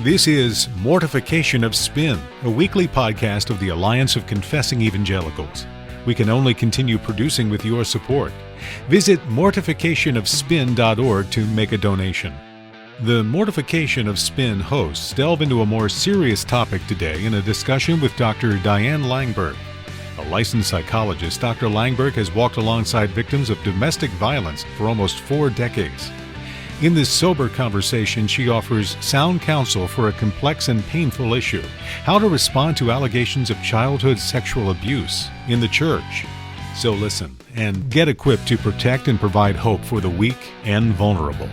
This is Mortification of Spin, a weekly podcast of the Alliance of Confessing Evangelicals. We can only continue producing with your support. Visit mortificationofspin.org to make a donation. The Mortification of Spin hosts delve into a more serious topic today in a discussion with Dr. Diane Langberg. A licensed psychologist, Dr. Langberg has walked alongside victims of domestic violence for almost 4 decades. In this sober conversation, she offers sound counsel for a complex and painful issue: how to respond to allegations of childhood sexual abuse in the church. So listen and get equipped to protect and provide hope for the weak and vulnerable.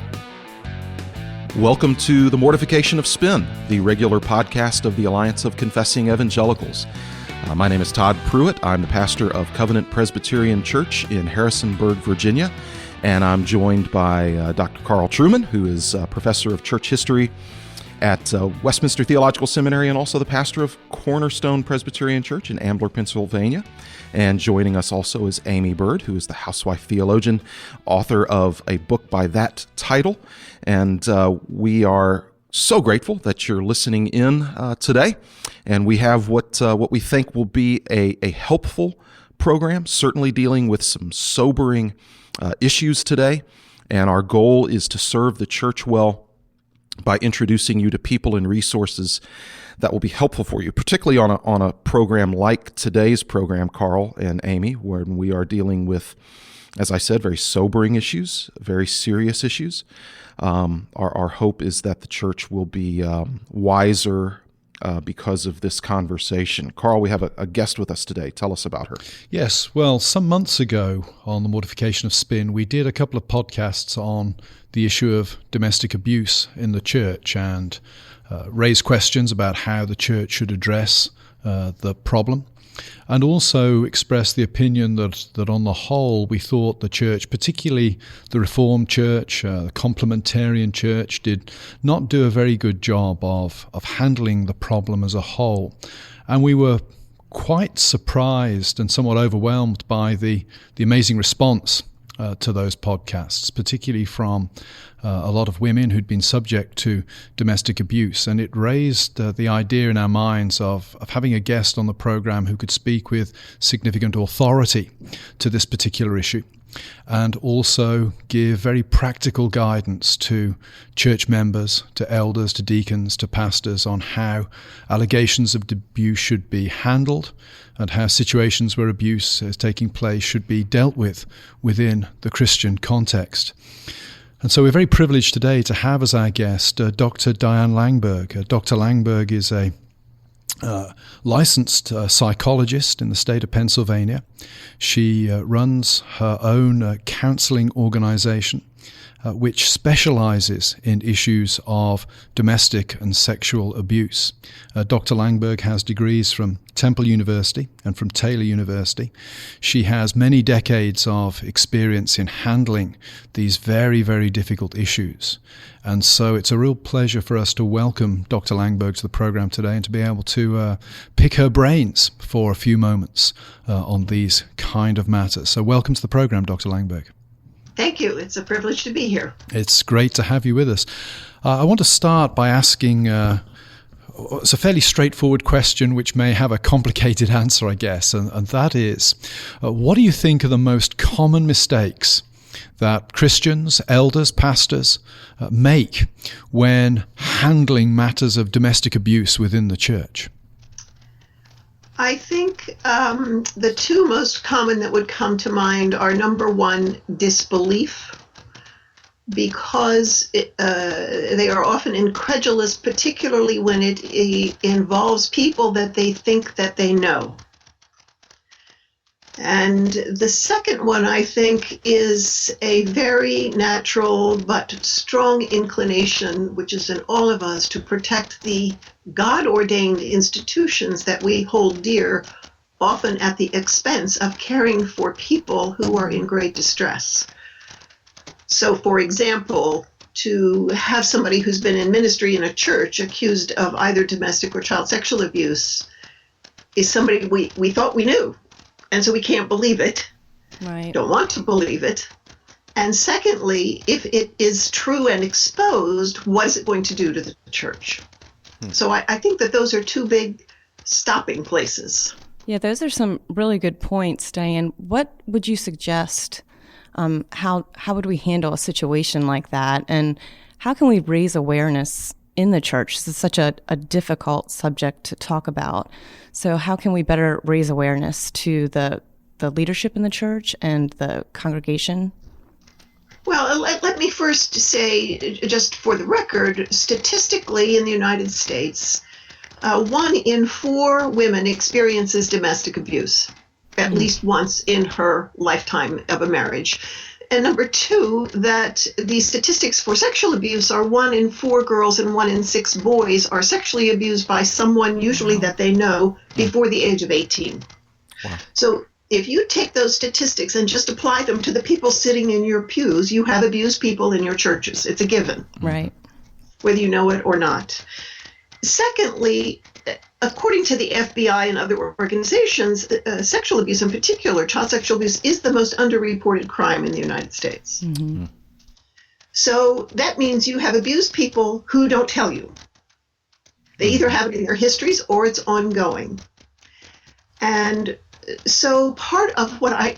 Welcome to the Mortification of Spin, the regular podcast of the Alliance of Confessing Evangelicals. My name is Todd Pruitt. I'm the pastor of Covenant Presbyterian Church in Harrisonburg, Virginia. And I'm joined by Dr. Carl Trueman, who is a professor of church history at Westminster Theological Seminary and also the pastor of Cornerstone Presbyterian Church in Ambler, Pennsylvania. And joining us also is Amy Bird, who is the housewife theologian, author of a book by that title. And we are so grateful that you're listening in today. And we have what we think will be a helpful program, certainly dealing with some sobering issues today, and our goal is to serve the church well by introducing you to people and resources that will be helpful for you, particularly on a program like today's program, Carl and Amy, when we are dealing with, as I said, very sobering issues, very serious issues. Our hope is that the church will be wiser because of this conversation. Carl, we have a guest with us today. Tell us about her. Yes, well, some months ago on the Mortification of Spin, we did a couple of podcasts on the issue of domestic abuse in the church and raised questions about how the church should address the problem, and also expressed the opinion that on the whole we thought the church, particularly the Reformed Church, the Complementarian Church, did not do a very good job of handling the problem as a whole. And we were quite surprised and somewhat overwhelmed by the amazing response to those podcasts, particularly from a lot of women who'd been subject to domestic abuse. And it raised the idea in our minds of having a guest on the program who could speak with significant authority to this particular issue, and also give very practical guidance to church members, to elders, to deacons, to pastors on how allegations of abuse should be handled and how situations where abuse is taking place should be dealt with within the Christian context. And so we're very privileged today to have as our guest Dr. Diane Langberg. Dr. Langberg is a licensed psychologist in the state of Pennsylvania. She runs her own counseling organization, which specializes in issues of domestic and sexual abuse. Dr. Langberg has degrees from Temple University and from Taylor University. She has many decades of experience in handling these very, very difficult issues. And so it's a real pleasure for us to welcome Dr. Langberg to the program today and to be able to pick her brains for a few moments on these kind of matters. So welcome to the program, Dr. Langberg. Thank you. It's a privilege to be here. It's great to have you with us. I want to start by asking, it's a fairly straightforward question which may have a complicated answer, I guess, and that is, what do you think are the most common mistakes that Christians, elders, pastors make when handling matters of domestic abuse within the church? I think the two most common that would come to mind are, number one, disbelief, because they are often incredulous, particularly when it involves people that they think that they know. And the second one, I think, is a very natural but strong inclination, which is in all of us, to protect the God-ordained institutions that we hold dear, often at the expense of caring for people who are in great distress. So, for example, to have somebody who's been in ministry in a church accused of either domestic or child sexual abuse is somebody we thought we knew. And so we can't believe it, right. Don't want to believe it. And secondly, if it is true and exposed, what is it going to do to the church? So I think that those are two big stopping places. Yeah, those are some really good points, Diane. What would you suggest? How would we handle a situation like that? And how can we raise awareness in the church? This is such a difficult subject to talk about. So how can we better raise awareness to the leadership in the church and the congregation? Well, let me first say, just for the record, statistically in the United States, 1 in 4 women experiences domestic abuse at least once in her lifetime of a marriage. And number 2, that the statistics for sexual abuse are 1 in 4 girls and 1 in 6 boys are sexually abused by someone usually that they know before the age of 18. Wow. So if you take those statistics and just apply them to the people sitting in your pews, you have abused people in your churches. It's a given. Right. Whether you know it or not. Secondly, according to the FBI and other organizations, sexual abuse in particular, child sexual abuse, is the most underreported crime in the United States. Mm-hmm. So that means you have abused people who don't tell you. They either have it in their histories or it's ongoing. And so part of what I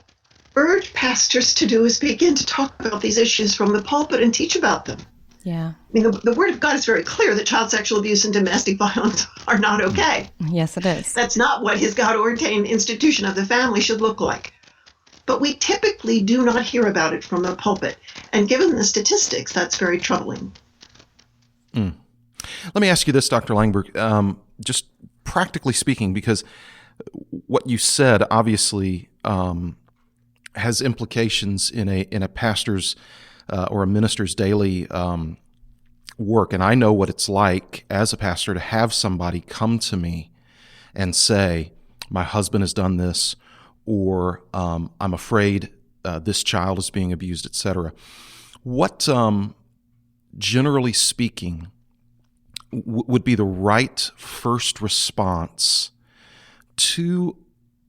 urge pastors to do is begin to talk about these issues from the pulpit and teach about them. Yeah. I mean, the Word of God is very clear that child sexual abuse and domestic violence are not okay. Yes, it is. That's not what His God-ordained institution of the family should look like. But we typically do not hear about it from the pulpit. And given the statistics, that's very troubling. Let me ask you this, Dr. Langberg, just practically speaking, because what you said obviously has implications in a pastor's or a minister's daily work. And I know what it's like as a pastor to have somebody come to me and say, my husband has done this, or I'm afraid this child is being abused, etc. What, generally speaking, would be the right first response to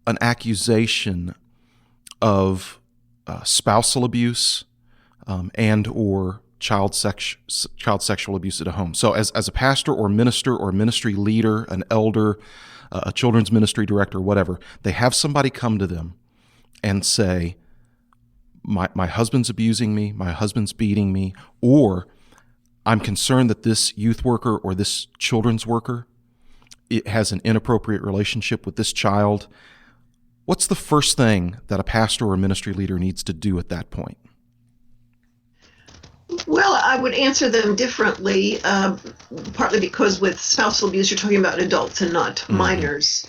an accusation of spousal abuse and or child sexual abuse at home? So as a pastor or minister or ministry leader, an elder, a children's ministry director, whatever, they have somebody come to them and say, my husband's abusing me, my husband's beating me, or I'm concerned that this youth worker or this children's worker, it has an inappropriate relationship with this child. What's the first thing that a pastor or a ministry leader needs to do at that point? Well, I would answer them differently, partly because with spousal abuse, you're talking about adults and not minors.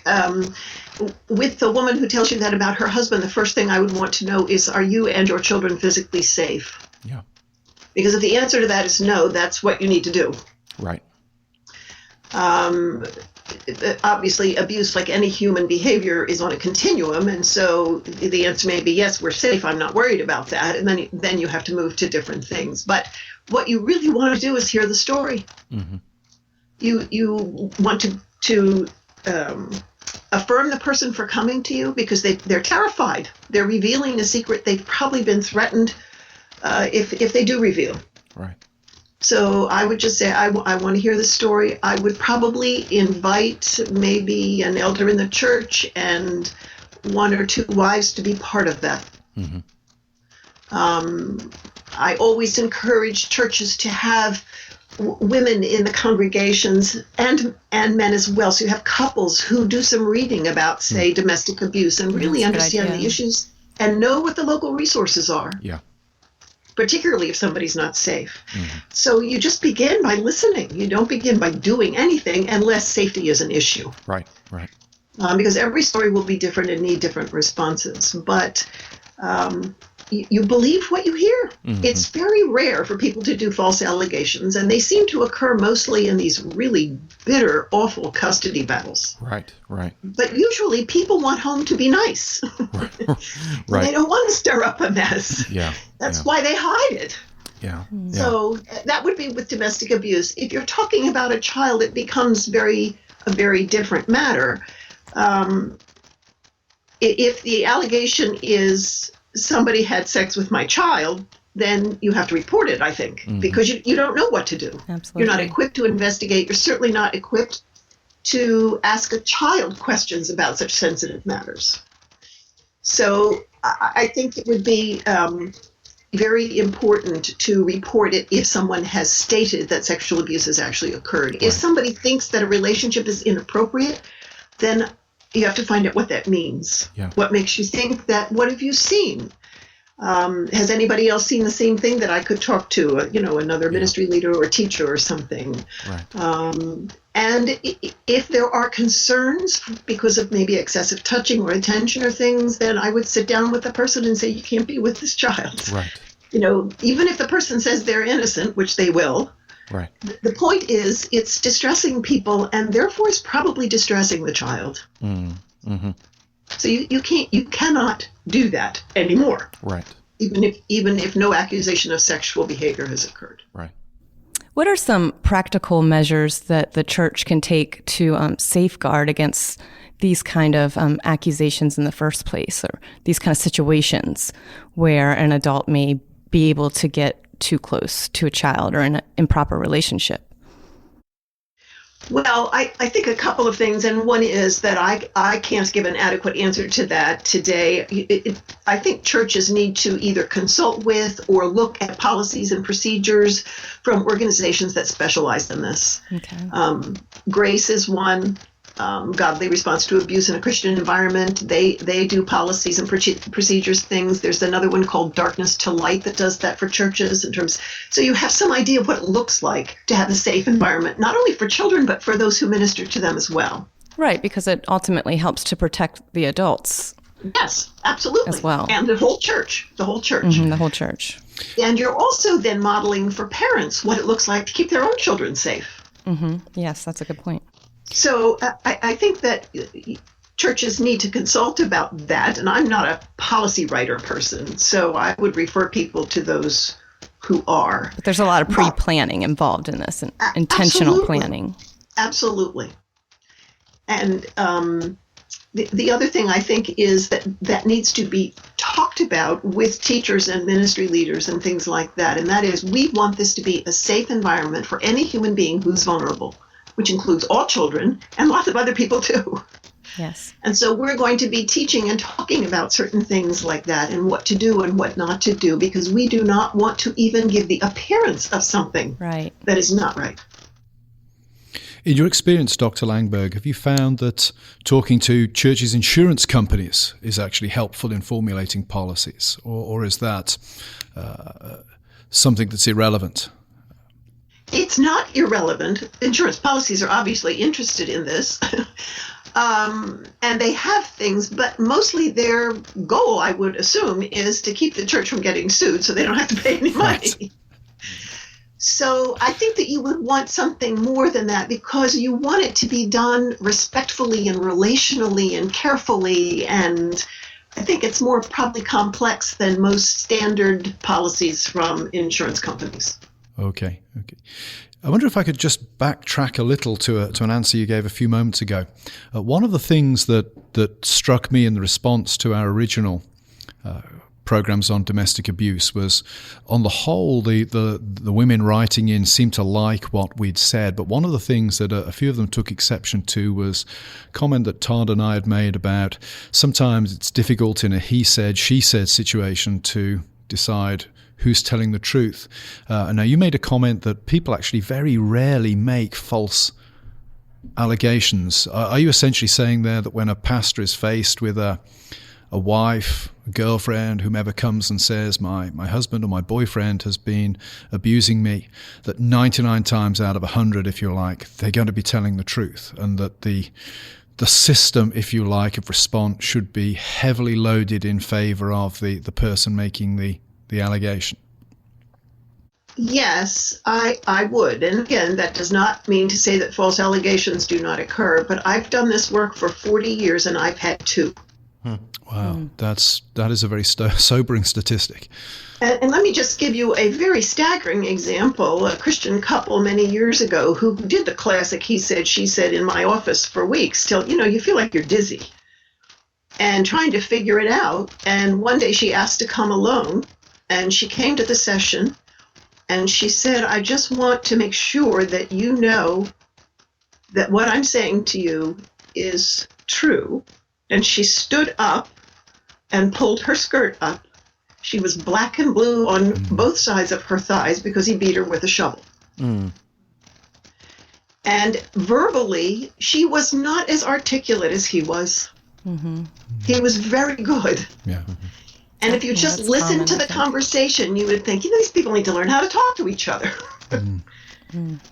With the woman who tells you that about her husband, the first thing I would want to know is, are you and your children physically safe? Yeah. Because if the answer to that is no, that's what you need to do. Right. Obviously, abuse, like any human behavior, is on a continuum, and so the answer may be yes, we're safe, I'm not worried about that, and then you have to move to different things. But what you really want to do is hear the story. Mm-hmm. You want to affirm the person for coming to you because they're terrified. They're revealing a secret. They've probably been threatened if they do reveal. Right. So I would just say, I want to hear the story. I would probably invite maybe an elder in the church and 1 or 2 wives to be part of that. Mm-hmm. I always encourage churches to have women in the congregations and men as well. So you have couples who do some reading about, say, domestic abuse and really understand the issues and know what the local resources are. Yeah. Particularly if somebody's not safe. Mm-hmm. So you just begin by listening. You don't begin by doing anything unless safety is an issue. Right. Because every story will be different and need different responses. But you believe what you hear. Mm-hmm. It's very rare for people to do false allegations, and they seem to occur mostly in these really bitter, awful custody battles. Right. But usually people want home to be nice. Right. They don't want to stir up a mess. Yeah. That's why they hide it. Yeah. So that would be with domestic abuse. If you're talking about a child, it becomes a very different matter. If the allegation is somebody had sex with my child, then you have to report it, I think, because you don't know what to do. Absolutely. You're not equipped to investigate. You're certainly not equipped to ask a child questions about such sensitive matters. So I think it would be very important to report it if someone has stated that sexual abuse has actually occurred. Right. If somebody thinks that a relationship is inappropriate, then you have to find out what that means. Yeah. What makes you think that? What have you seen? Has anybody else seen the same thing that I could talk to, another ministry leader or teacher or something? Right. And if there are concerns because of maybe excessive touching or attention or things, then I would sit down with the person and say, you can't be with this child. Right. Even if the person says they're innocent, which they will. Right. The point is, it's distressing people, and therefore it's probably distressing the child. Mm-hmm. So you cannot do that anymore. Right. Even if no accusation of sexual behavior has occurred. Right. What are some practical measures that the church can take to safeguard against these kind of accusations in the first place, or these kind of situations where an adult may be able to get too close to a child or in an improper relationship? Well, I think a couple of things, and one is that I can't give an adequate answer to that today. I think churches need to either consult with or look at policies and procedures from organizations that specialize in this. Okay. Grace is one. Godly Response to Abuse in a Christian Environment. They do policies and procedures things. There's another one called Darkness to Light that does that for churches so you have some idea of what it looks like to have a safe environment, not only for children, but for those who minister to them as well. Right, because it ultimately helps to protect the adults. Yes, absolutely. As well. And the whole church. Mm-hmm, the whole church. And you're also then modeling for parents what it looks like to keep their own children safe. Mm-hmm. Yes, that's a good point. So I think that churches need to consult about that, and I'm not a policy writer person, so I would refer people to those who are. But there's a lot of pre-planning involved in this, and intentional planning. Absolutely. And the other thing I think is that needs to be talked about with teachers and ministry leaders and things like that, and that is we want this to be a safe environment for any human being who's vulnerable, which includes all children and lots of other people too. Yes. And so we're going to be teaching and talking about certain things like that and what to do and what not to do, because we do not want to even give the appearance of something that is not right. In your experience, Dr. Langberg, have you found that talking to churches' insurance companies is actually helpful in formulating policies, or is that something that's irrelevant? It's not irrelevant. Insurance policies are obviously interested in this. And they have things, but mostly their goal, I would assume, is to keep the church from getting sued so they don't have to pay any money. Right. So I think that you would want something more than that, because you want it to be done respectfully and relationally and carefully. And I think it's more probably complex than most standard policies from insurance companies. Okay. I wonder if I could just backtrack a little to an answer you gave a few moments ago. One of the things that struck me in the response to our original programs on domestic abuse was, on the whole, the women writing in seemed to like what we'd said. But one of the things that a few of them took exception to was a comment that Todd and I had made about sometimes it's difficult in a he said, she said situation to decide who's telling the truth. Now, you made a comment that people actually very rarely make false allegations. Are you essentially saying there that when a pastor is faced with a wife, a girlfriend, whomever comes and says, my husband or my boyfriend has been abusing me, that 99 times out of 100, if you like, they're going to be telling the truth, and that the system, if you like, of response should be heavily loaded in favor of the person making the allegation? Yes, I would. And again, that does not mean to say that false allegations do not occur, but I've done this work for 40 years and I've had 2. Wow, that is a very sobering statistic. And let me just give you a very staggering example. A Christian couple many years ago who did the classic he said, she said in my office for weeks till, you feel like you're dizzy and trying to figure it out. And one day she asked to come alone. And she came to the session and she said, I just want to make sure that you know that what I'm saying to you is true. And she stood up and pulled her skirt up. She was black and blue on both sides of her thighs because he beat her with a shovel. Mm. And verbally, she was not as articulate as he was. Mm-hmm. He was very good. Yeah. And if you just listen to the conversation, you would think, these people need to learn how to talk to each other.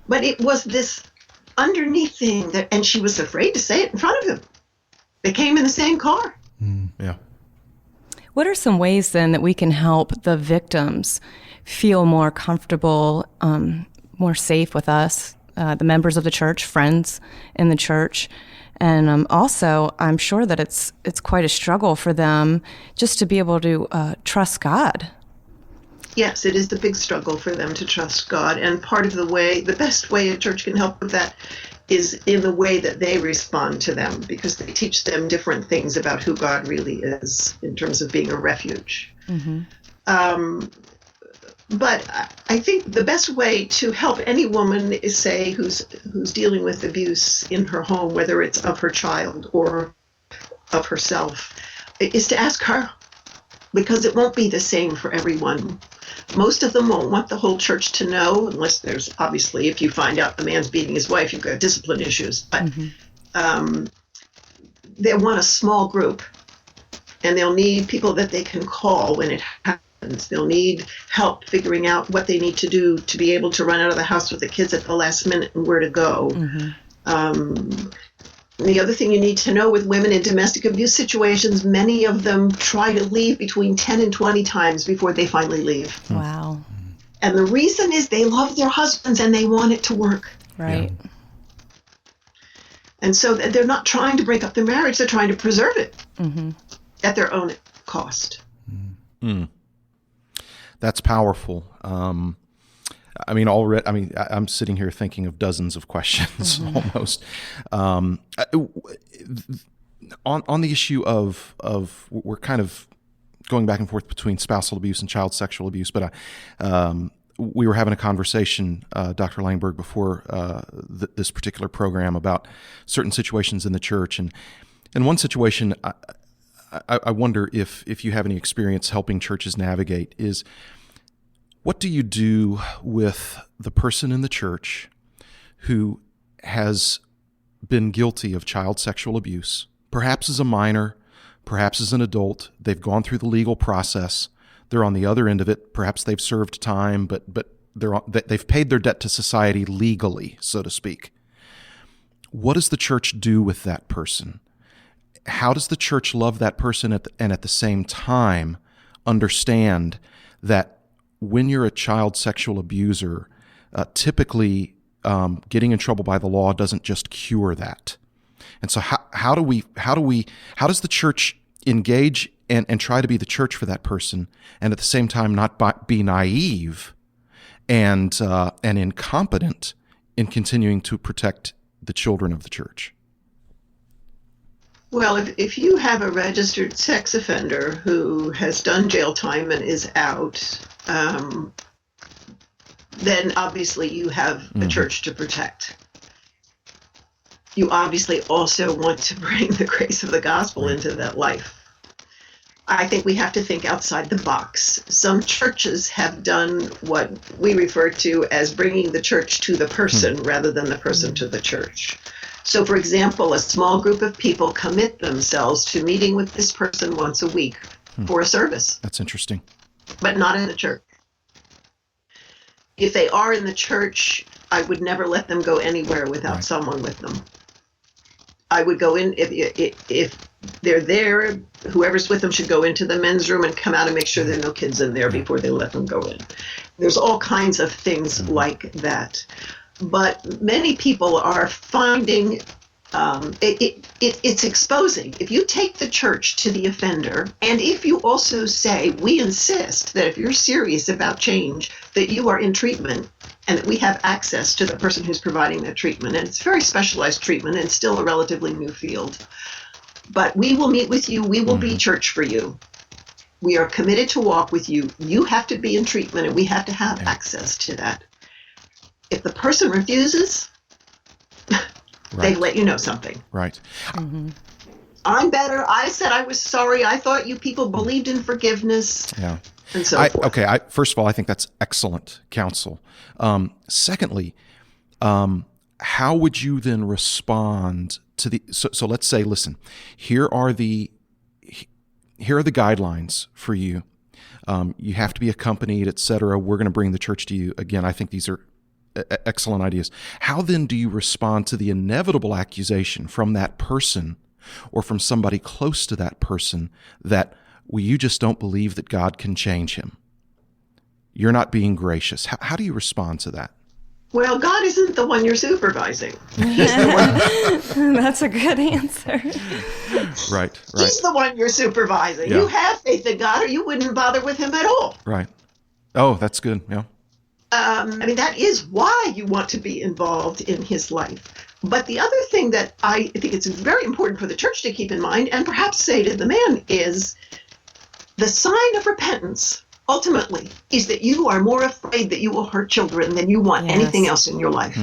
But it was this underneath thing and she was afraid to say it in front of him. They came in the same car. Yeah. What are some ways then that we can help the victims feel more comfortable, more safe with us, the members of the church, friends in the church? And also, I'm sure that it's quite a struggle for them just to be able to trust God. Yes, it is the big struggle for them to trust God. And part of the best way a church can help with that is in the way that they respond to them, because they teach them different things about who God really is in terms of being a refuge. Mm-hmm. But I think the best way to help any woman is, say, who's dealing with abuse in her home, whether it's of her child or of herself, is to ask her, because it won't be the same for everyone. Most of them won't want the whole church to know, unless there's, obviously, if you find out the man's beating his wife, you've got discipline issues. But they want a small group, and they'll need people that they can call when it happens. They'll need help figuring out what they need to do to be able to run out of the house with the kids at the last minute and where to go. The other thing you need to know with women in domestic abuse situations, many of them try to leave between 10 and 20 times before they finally leave. Wow. And the reason is they love their husbands and they want it to work. Right. Yeah. And so they're not trying to break up their marriage, they're trying to preserve it at their own cost. That's powerful. I'm sitting here thinking of dozens of questions almost. On the issue of we're kind of going back and forth between spousal abuse and child sexual abuse, but we were having a conversation, Dr. Langberg, before this particular program about certain situations in the church, and in one situation, I wonder if you have any experience helping churches navigate is, what do you do with the person in the church who has been guilty of child sexual abuse, perhaps as a minor, perhaps as an adult? They've gone through the legal process. They're on the other end of it. Perhaps they've served time, but they've paid their debt to society legally, so to speak. What does the church do with that person? How does the church love that person and at the same time understand that when you're a child sexual abuser, typically getting in trouble by the law doesn't just cure that? And so how does the church engage and try to be the church for that person, and at the same time not be naive and incompetent in continuing to protect the children of the church? Well, if you have a registered sex offender who has done jail time and is out, then obviously you have a church to protect. You obviously also want to bring the grace of the gospel into that life. I think we have to think outside the box. Some churches have done what we refer to as bringing the church to the person rather than the person to the church. So, for example, a small group of people commit themselves to meeting with this person once a week for a service. That's interesting. But not in the church. If they are in the church, I would never let them go anywhere without someone with them. I would go in, if they're there, whoever's with them should go into the men's room and come out and make sure there are no kids in there before they let them go in. There's all kinds of things like that. But many people are finding it's exposing. If you take the church to the offender, and if you also say, we insist that if you're serious about change, that you are in treatment and that we have access to the person who's providing that treatment. And it's very specialized treatment and still a relatively new field. But we will meet with you. We will be church for you. We are committed to walk with you. You have to be in treatment, and we have to have access to that. If the person refuses, they let you know something. Right. Mm-hmm. I'm better. I said I was sorry. I thought you people believed in forgiveness. Yeah. And so forth. Okay. First of all, I think that's excellent counsel. Secondly, how would you then respond to the? So let's say, listen, here are the guidelines for you. You have to be accompanied, etc. We're going to bring the church to you. Again, I think these are excellent ideas. How then do you respond to the inevitable accusation from that person or from somebody close to that person that, well, you just don't believe that God can change him? You're not being gracious. How do you respond to that? Well, God isn't the one you're supervising. He's the one. That's a good answer. Right. He's the one you're supervising. Yeah. You have faith in God, or you wouldn't bother with him at all. Right. Oh, that's good. Yeah. That is why you want to be involved in his life. But the other thing that I think it's very important for the church to keep in mind, and perhaps say to the man, is the sign of repentance, ultimately, is that you are more afraid that you will hurt children than you want anything else in your life.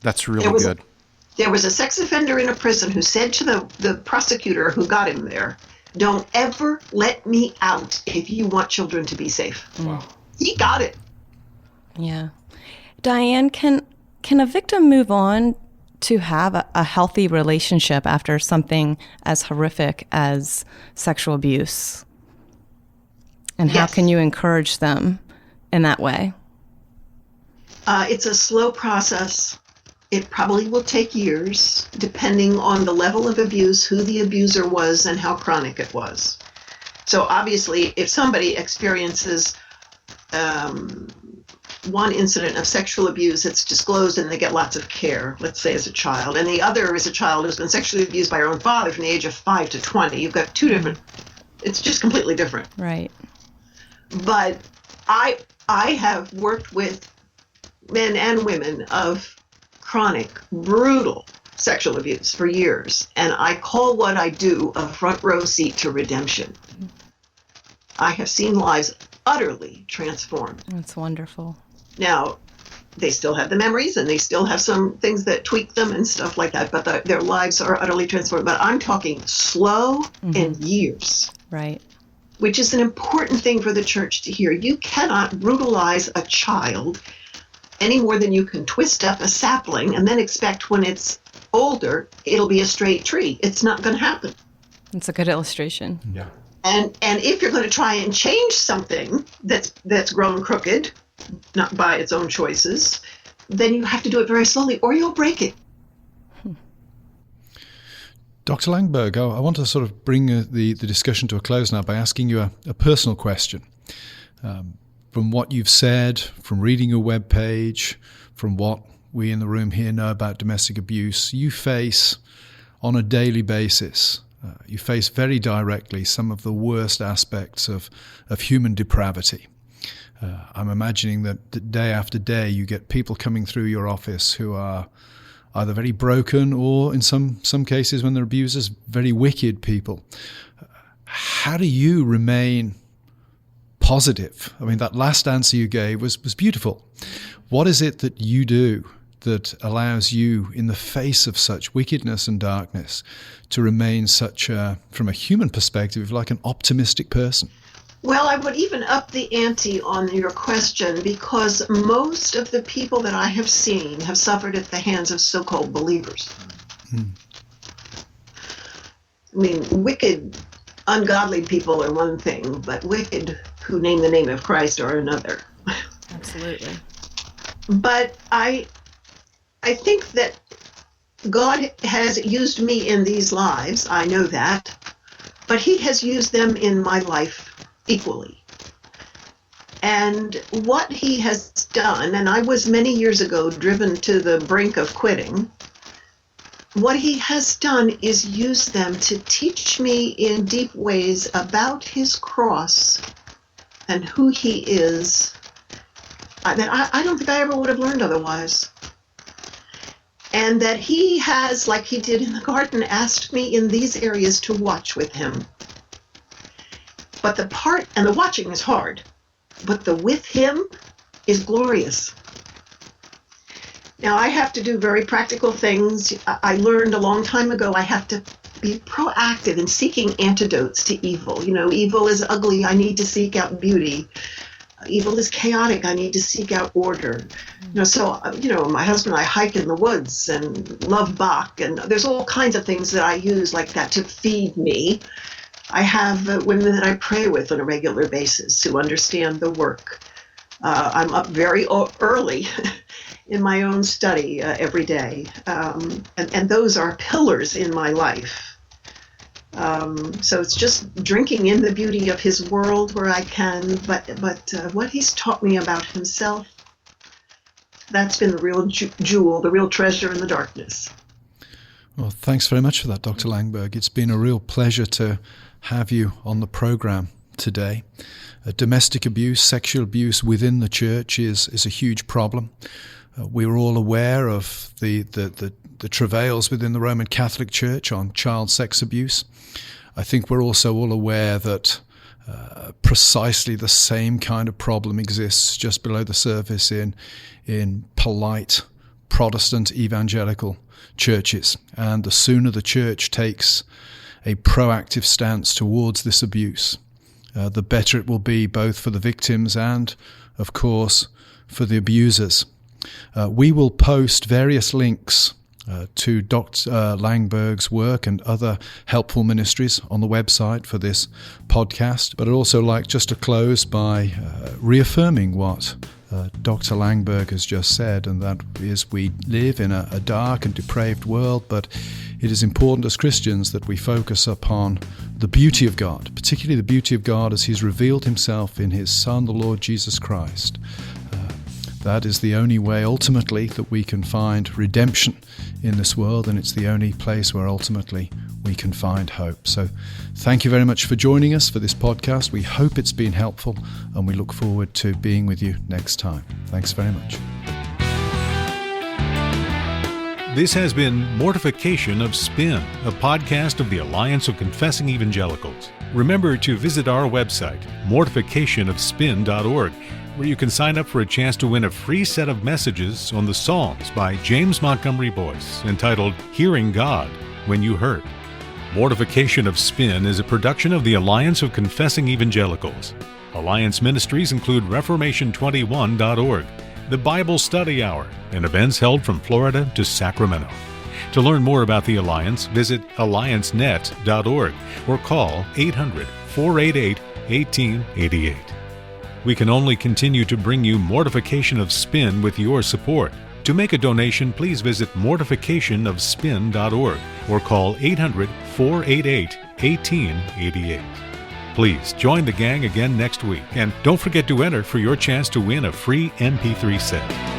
That's really good. There was a sex offender in a prison who said to the prosecutor who got him there, "Don't ever let me out if you want children to be safe." Wow. He got it. Yeah. Diane, can a victim move on to have a healthy relationship after something as horrific as sexual abuse? And how can you encourage them in that way? It's a slow process. It probably will take years, depending on the level of abuse, who the abuser was, and how chronic it was. So obviously, if somebody experiences one incident of sexual abuse that's disclosed and they get lots of care, let's say as a child, and the other is a child who's been sexually abused by her own father from the age of 5 to 20, you've got two different, it's just completely different. Right. But I have worked with men and women of chronic, brutal sexual abuse for years, and I call what I do a front row seat to redemption. I have seen lives utterly transformed. That's wonderful. Now, they still have the memories, and they still have some things that tweak them and stuff like that, but their lives are utterly transformed. But I'm talking slow and years. Right. Which is an important thing for the church to hear. You cannot brutalize a child any more than you can twist up a sapling and then expect when it's older, it'll be a straight tree. It's not going to happen. That's a good illustration. Yeah. And if you're going to try and change something that's grown crooked, not by its own choices, then you have to do it very slowly or you'll break it. Dr. Langberg, I want to sort of bring the discussion to a close now by asking you a personal question. From what you've said, from reading your webpage, from what we in the room here know about domestic abuse, you face on a daily basis, you face very directly some of the worst aspects of human depravity. I'm imagining that day after day you get people coming through your office who are either very broken or, in some cases when they're abusers, very wicked people. How do you remain positive? I mean, that last answer you gave was beautiful. What is it that you do that allows you, in the face of such wickedness and darkness, to remain such, from a human perspective, like an optimistic person? Well, I would even up the ante on your question, because most of the people that I have seen have suffered at the hands of so-called believers. I mean, wicked, ungodly people are one thing, but wicked who name the name of Christ are another. Absolutely. But I think that God has used me in these lives. I know that. But he has used them in my life equally. And what he has done, and I was many years ago driven to the brink of quitting, what he has done is use them to teach me in deep ways about his cross and who he is that I don't think I ever would have learned otherwise. And that he has, like he did in the garden, asked me in these areas to watch with him. But the part and the watching is hard, but the with him is glorious. Now, I have to do very practical things. I learned a long time ago I have to be proactive in seeking antidotes to evil. Evil is ugly. I need to seek out beauty. Evil is chaotic. I need to seek out order. So my husband and I hike in the woods and love Bach, and there's all kinds of things that I use like that to feed me. I have women that I pray with on a regular basis who understand the work. I'm up very early in my own study every day, and those are pillars in my life. So it's just drinking in the beauty of his world where I can, but what he's taught me about himself, that's been the real jewel, the real treasure in the darkness. Well, thanks very much for that, Dr. Langberg. It's been a real pleasure to have you on the program today. Domestic abuse, sexual abuse within the church is a huge problem. We're all aware of the travails within the Roman Catholic Church on child sex abuse. I think we're also all aware that precisely the same kind of problem exists just below the surface in polite Protestant evangelical churches. And the sooner the church takes a proactive stance towards this abuse, the better it will be both for the victims and, of course, for the abusers. We will post various links to Dr. Langberg's work and other helpful ministries on the website for this podcast. But I'd also like just to close by reaffirming what Dr. Langberg has just said, and that is we live in a dark and depraved world, but it is important as Christians that we focus upon the beauty of God, particularly the beauty of God as he's revealed himself in his Son, the Lord Jesus Christ. That is the only way ultimately that we can find redemption in this world, and it's the only place where ultimately we can find hope. So thank you very much for joining us for this podcast. We hope it's been helpful, and we look forward to being with you next time. Thanks very much. This has been Mortification of Spin, a podcast of the Alliance of Confessing Evangelicals. Remember to visit our website, mortificationofspin.org, where you can sign up for a chance to win a free set of messages on the Psalms by James Montgomery Boyce, entitled Hearing God When You Hurt. Mortification of Spin is a production of the Alliance of Confessing Evangelicals. Alliance ministries include Reformation21.org, the Bible Study Hour, and events held from Florida to Sacramento. To learn more about the Alliance, visit alliancenet.org or call 800-488-1888. We can only continue to bring you Mortification of Spin with your support. To make a donation, please visit mortificationofspin.org or call 800-488-1888. Please join the gang again next week, and don't forget to enter for your chance to win a free MP3 set.